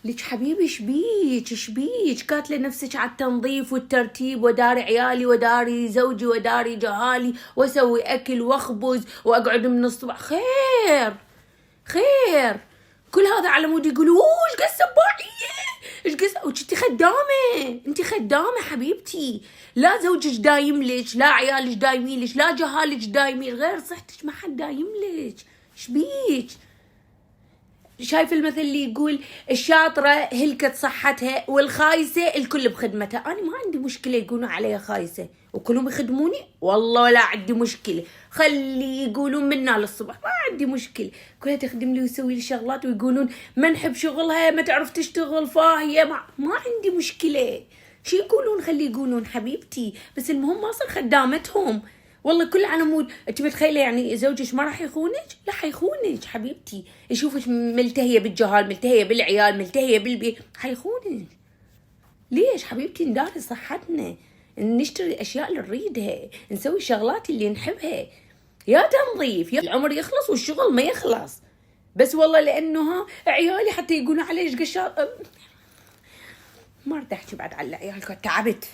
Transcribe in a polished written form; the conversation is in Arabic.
لك حبيبي شبيك كاتله نفسك على التنظيف والترتيب، وداري عيالي وداري زوجي وداري جهالي واسوي اكل واخبز واقعد من الصبح. خير كل هذا على مود يقولوا ايش قد سباعيه ايش قد، وانتي خدامه، انتي خدامه حبيبتي، لا زوجك دايم لك، لا عيالك دايمين لك، لا جهالك دايمين، غير صحتك ما حد دايم لك. شبيك؟ شايف المثل اللي يقول الشاطرة هلكت صحتها والخايسة الكل بخدمتها؟ أنا ما عندي مشكلة يقولون عليها خايسة وكلهم يخدموني، والله لا عندي مشكلة، خلي يقولون منا للصبح ما عندي مشكلة، كلها تخدم لي ويسوي لي شغلات ويقولون ما نحب شغلها ما تعرف تشتغل فاهية، ما عندي مشكلة، شي يقولون خلي يقولون حبيبتي، بس المهم ما أصير خدامتهم. والله كل على مود. انت متخيله يعني زوجك ما راح يخونك؟ لا حيخونك حبيبتي، يشوفك ملتهيه بالجهال، ملتهيه بالعيال، ملتهيه بالبيت، حيخونك. ليش حبيبتي؟ نداري صحتنا، نشتري الاشياء اللي نريدها، نسوي الشغلات اللي نحبها، يا تنظيف يا العمر يخلص والشغل ما يخلص، بس والله لانه عيالي حتى يقولون علي ايش قشار. ما اريد احكي بعد على العيال، تعبت.